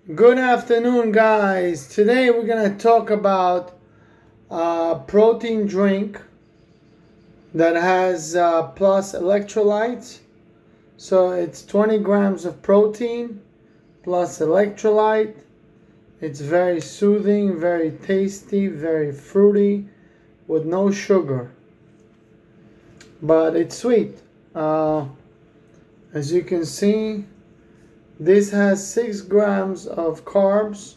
Good afternoon, guys. Today we're going to talk about a protein drink that has plus electrolytes. So it's 20 grams of protein plus electrolyte. It's very soothing, very tasty, very fruity with no sugar. But it's sweet. As you can see, this has 6 grams of carbs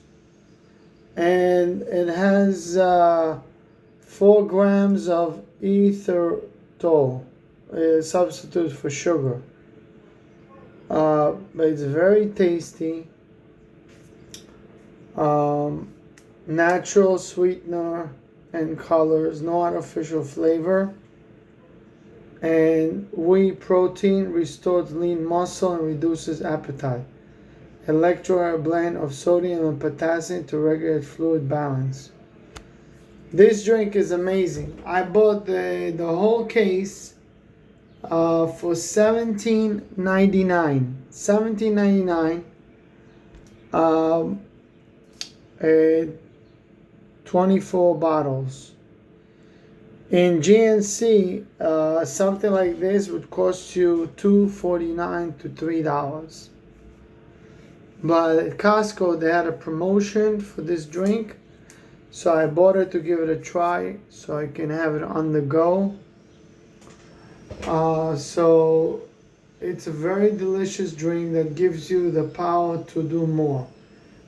and it has 4 grams of erythritol, a substitute for sugar. But it's very tasty. Natural sweetener and colors, no artificial flavor. And whey protein restores lean muscle and reduces appetite. Electrolyte blend of sodium and potassium to regulate fluid balance. This drink is amazing. I bought the whole case for $17.99. $17.99. 24 bottles. In GNC, something like this would cost you $2.49 to $3. But at Costco, they had a promotion for this drink. So I bought it to give it a try so I can have it on the go. So it's a very delicious drink that gives you the power to do more.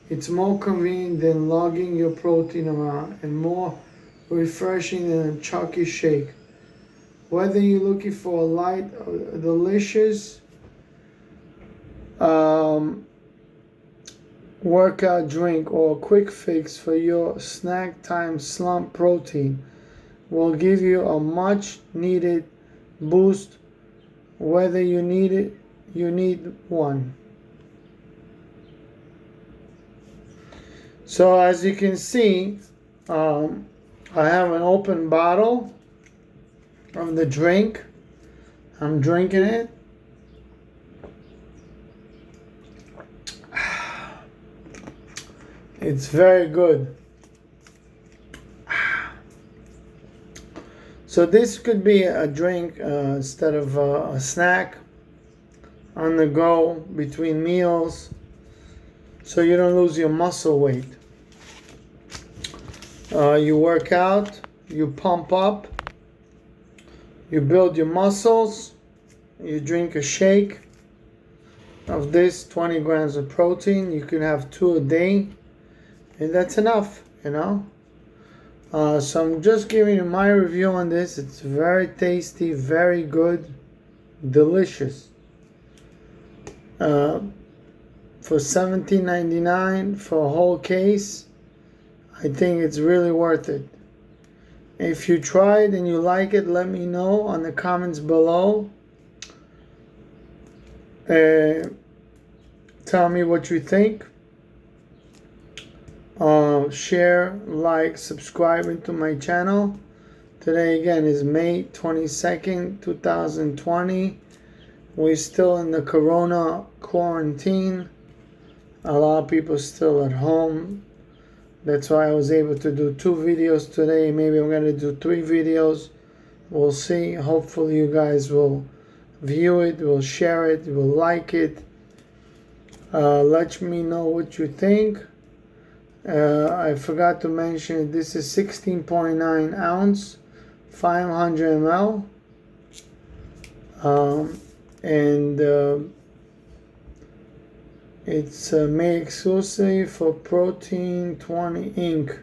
It's more convenient than lugging your protein around and more refreshing than a chunky shake. Whether you're looking for a light, delicious workout drink or a quick fix for your snack time slump, protein will give you a much needed boost. Whether you need it, you need one. So as you can see, I have an open bottle of the drink. I'm drinking it. It's very good. So this could be a drink instead of a snack on the go between meals, so you don't lose your muscle weight. You work out, you pump up, you build your muscles, you drink a shake of this 20 grams of protein. You can have 2 a day, and that's enough, you know. So I'm just giving you my review on this. It's very tasty, very good, delicious. For $17.99 for a whole case, I think it's really worth it. If you try it and you like it, let me know on the comments below. Tell me what you think. Share, like, subscribe into my channel. Today again is May 22nd, 2020. We're still in the corona quarantine. A lot of people still at home. That's why I was able to do 2 videos today. Maybe I'm going to do 3 videos. We'll see. Hopefully you guys will view it, will share it, will like it. Let me know what you think. I forgot to mention this is 16.9 ounce, 500 ml. It's made exclusively for Protein20 Inc.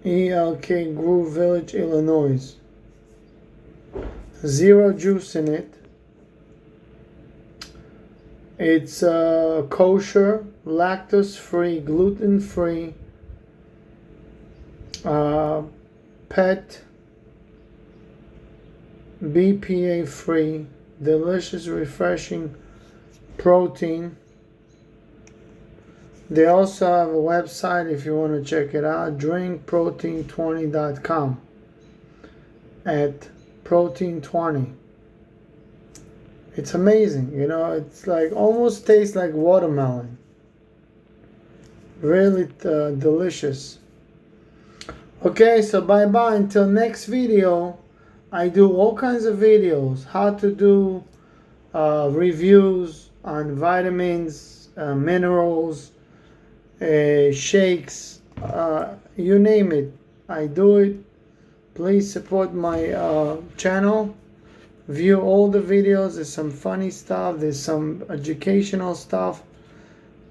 ELK Grove Village, Illinois. 0 juice in it. It's kosher, lactose-free, gluten-free, pet, BPA-free, delicious, refreshing protein. They also have a website if you want to check it out, drinkprotein20.com at Protein20. It's amazing, you know, it's like almost tastes like watermelon. Really delicious. Okay, so bye bye until next video. I do all kinds of videos, how to do reviews on vitamins, minerals, shakes, you name it, I do it. Please support my channel. View all the videos. There's some funny stuff, there's some educational stuff.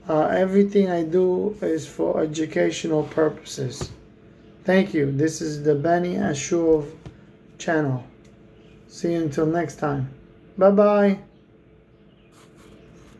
Everything I do is for educational purposes. Thank you. This is the Benny Ashurov channel. See you until next time. Bye bye.